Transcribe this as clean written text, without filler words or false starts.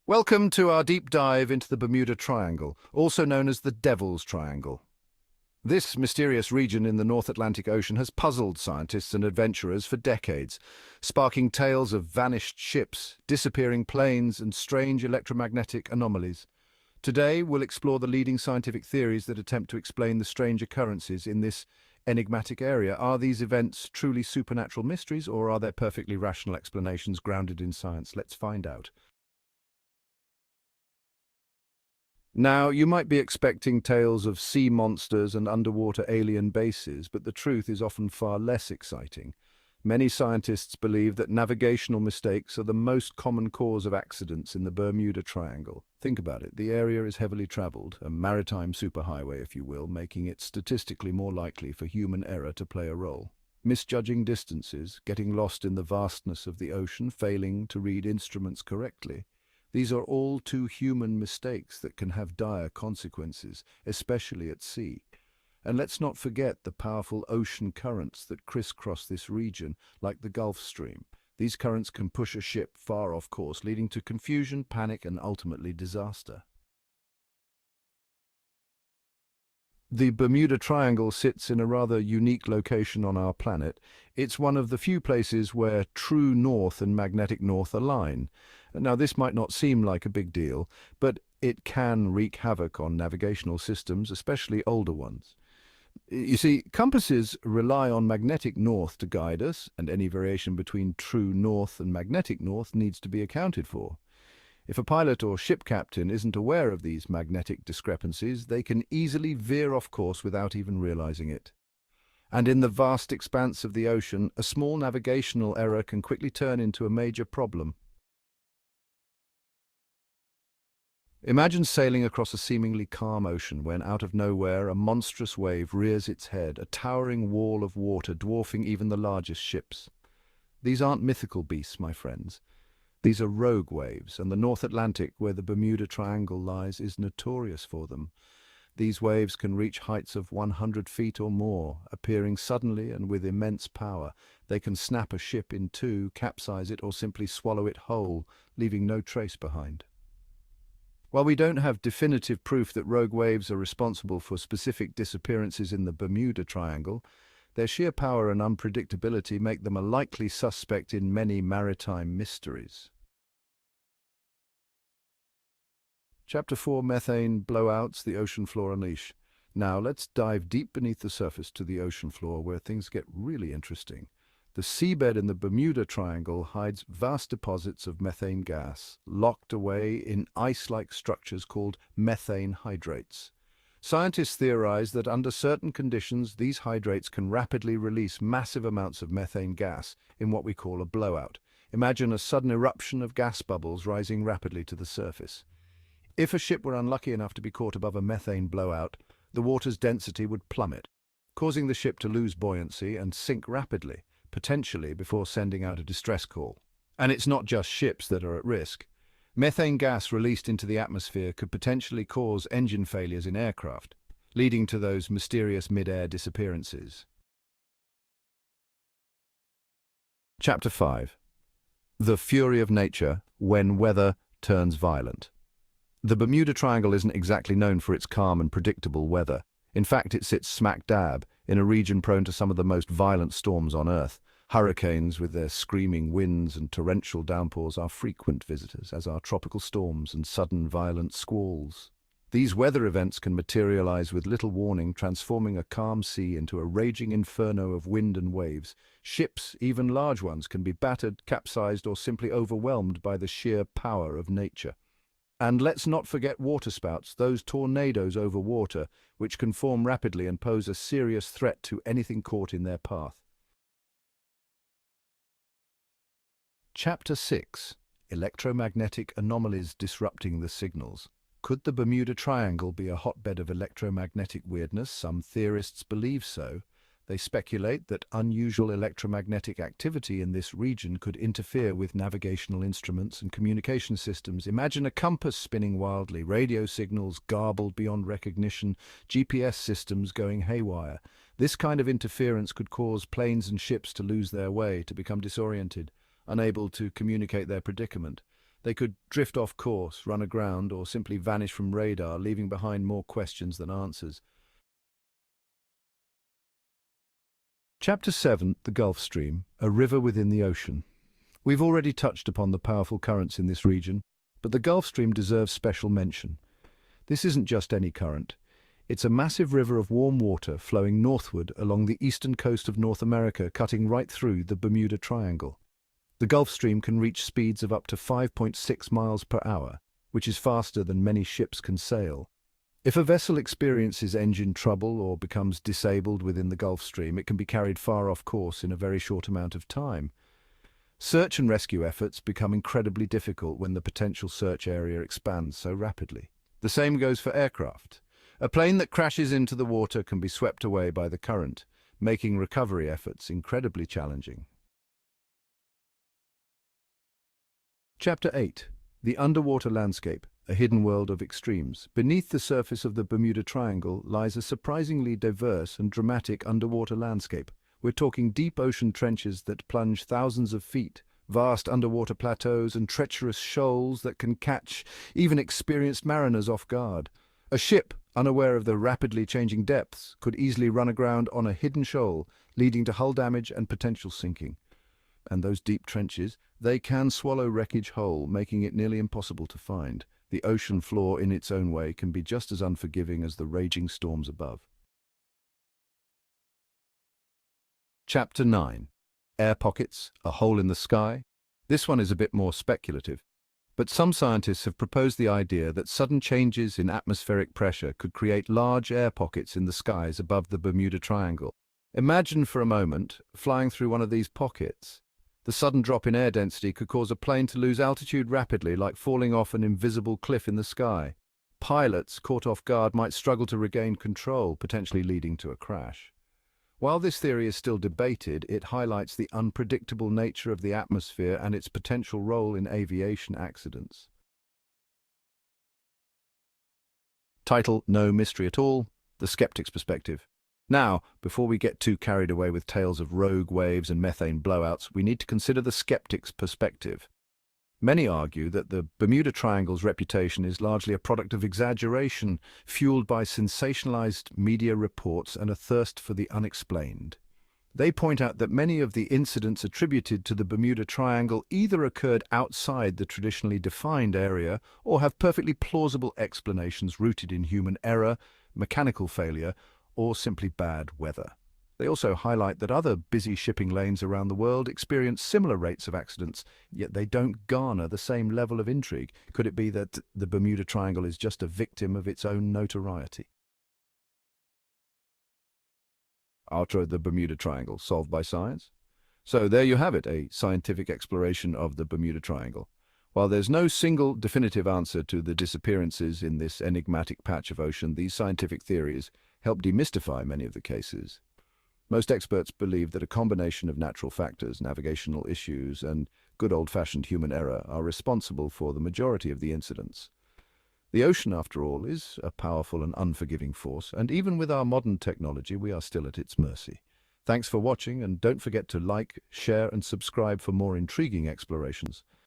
Welcome to our deep dive into the Bermuda Triangle, also known as the Devil's Triangle. This mysterious region in the North Atlantic Ocean has puzzled scientists and adventurers for decades, sparking tales of vanished ships, disappearing planes, and strange electromagnetic anomalies. Today, we'll explore the leading scientific theories that attempt to explain the strange occurrences in this enigmatic area. Are these events truly supernatural mysteries, or are there perfectly rational explanations grounded in science? Let's find out. Now, you might be expecting tales of sea monsters and underwater alien bases, but the truth is often far less exciting. Many scientists believe that navigational mistakes are the most common cause of accidents in the Bermuda Triangle. Think about it. The area is heavily traveled, a maritime superhighway, if you will, making it statistically more likely for human error to play a role. Misjudging distances, getting lost in the vastness of the ocean, failing to read instruments correctly. These are all too human mistakes that can have dire consequences, especially at sea. And let's not forget the powerful ocean currents that crisscross this region, like the Gulf Stream. These currents can push a ship far off course, leading to confusion, panic, and ultimately disaster. The Bermuda Triangle sits in a rather unique location on our planet. It's one of the few places where true north and magnetic north align. Now, this might not seem like a big deal, but it can wreak havoc on navigational systems, especially older ones. You see, compasses rely on magnetic north to guide us, and any variation between true north and magnetic north needs to be accounted for. If a pilot or ship captain isn't aware of these magnetic discrepancies, they can easily veer off course without even realizing it. And in the vast expanse of the ocean, a small navigational error can quickly turn into a major problem. Imagine sailing across a seemingly calm ocean when, out of nowhere, a monstrous wave rears its head, a towering wall of water dwarfing even the largest ships. These aren't mythical beasts, my friends. These are rogue waves, and the North Atlantic, where the Bermuda Triangle lies, is notorious for them. These waves can reach heights of 100 feet or more, appearing suddenly and with immense power. They can snap a ship in two, capsize it, or simply swallow it whole, leaving no trace behind. While we don't have definitive proof that rogue waves are responsible for specific disappearances in the Bermuda Triangle, their sheer power and unpredictability make them a likely suspect in many maritime mysteries. Chapter 4: Methane Blowouts, the Ocean Floor Unleash. Now let's dive deep beneath the surface to the ocean floor, where things get really interesting. The seabed in the Bermuda Triangle hides vast deposits of methane gas, locked away in ice-like structures called methane hydrates. Scientists theorize that under certain conditions, these hydrates can rapidly release massive amounts of methane gas in what we call a blowout. Imagine a sudden eruption of gas bubbles rising rapidly to the surface. If a ship were unlucky enough to be caught above a methane blowout, the water's density would plummet, causing the ship to lose buoyancy and sink rapidly, potentially before sending out a distress call. And it's not just ships that are at risk. Methane gas released into the atmosphere could potentially cause engine failures in aircraft, leading to those mysterious mid-air disappearances. Chapter 5: The Fury of Nature When Weather Turns Violent. The Bermuda Triangle isn't exactly known for its calm and predictable weather. In fact, it sits smack dab in a region prone to some of the most violent storms on Earth. Hurricanes, with their screaming winds and torrential downpours, are frequent visitors, as are tropical storms and sudden violent squalls. These weather events can materialize with little warning, transforming a calm sea into a raging inferno of wind and waves. Ships, even large ones, can be battered, capsized, or simply overwhelmed by the sheer power of nature. And let's not forget waterspouts, those tornadoes over water, which can form rapidly and pose a serious threat to anything caught in their path. Chapter 6: Electromagnetic Anomalies Disrupting the Signals. Could the Bermuda Triangle be a hotbed of electromagnetic weirdness? Some theorists believe so. They speculate that unusual electromagnetic activity in this region could interfere with navigational instruments and communication systems. Imagine a compass spinning wildly, radio signals garbled beyond recognition, GPS systems going haywire. This kind of interference could cause planes and ships to lose their way, to become disoriented, unable to communicate their predicament. They could drift off course, run aground, or simply vanish from radar, leaving behind more questions than answers. Chapter 7, the Gulf Stream, a river within the ocean. We've already touched upon the powerful currents in this region, but the Gulf Stream deserves special mention. This isn't just any current. It's a massive river of warm water flowing northward along the eastern coast of North America, cutting right through the Bermuda Triangle. The Gulf Stream can reach speeds of up to 5.6 miles per hour, which is faster than many ships can sail. If a vessel experiences engine trouble or becomes disabled within the Gulf Stream, it can be carried far off course in a very short amount of time. Search and rescue efforts become incredibly difficult when the potential search area expands so rapidly. The same goes for aircraft. A plane that crashes into the water can be swept away by the current, making recovery efforts incredibly challenging. Chapter 8. The Underwater Landscape, a hidden world of extremes. Beneath the surface of the Bermuda Triangle lies a surprisingly diverse and dramatic underwater landscape. We're talking deep ocean trenches that plunge thousands of feet, vast underwater plateaus and treacherous shoals that can catch even experienced mariners off guard. A ship, unaware of the rapidly changing depths, could easily run aground on a hidden shoal, leading to hull damage and potential sinking. And those deep trenches, they can swallow wreckage whole, making it nearly impossible to find. The ocean floor in its own way can be just as unforgiving as the raging storms above. Chapter 9. Air pockets, a hole in the sky. This one is a bit more speculative, but some scientists have proposed the idea that sudden changes in atmospheric pressure could create large air pockets in the skies above the Bermuda Triangle. Imagine for a moment flying through one of these pockets. The sudden drop in air density could cause a plane to lose altitude rapidly, like falling off an invisible cliff in the sky. Pilots, caught off guard, might struggle to regain control, potentially leading to a crash. While this theory is still debated, it highlights the unpredictable nature of the atmosphere and its potential role in aviation accidents. Title: No mystery at all, the skeptic's perspective. Now, before we get too carried away with tales of rogue waves and methane blowouts, we need to consider the skeptic's perspective. Many argue that the Bermuda Triangle's reputation is largely a product of exaggeration, fueled by sensationalized media reports and a thirst for the unexplained. They point out that many of the incidents attributed to the Bermuda Triangle either occurred outside the traditionally defined area or have perfectly plausible explanations rooted in human error, mechanical failure, or simply bad weather. They also highlight that other busy shipping lanes around the world experience similar rates of accidents, yet they don't garner the same level of intrigue. Could it be that the Bermuda Triangle is just a victim of its own notoriety? Outro: the Bermuda Triangle, solved by science. So there you have it, a scientific exploration of the Bermuda Triangle. While there's no single definitive answer to the disappearances in this enigmatic patch of ocean, these scientific theories help demystify many of the cases. Most experts believe that a combination of natural factors, navigational issues, and good old-fashioned human error are responsible for the majority of the incidents. The ocean, after all, is a powerful and unforgiving force, and even with our modern technology, we are still at its mercy. Thanks for watching, and don't forget to like, share, and subscribe for more intriguing explorations.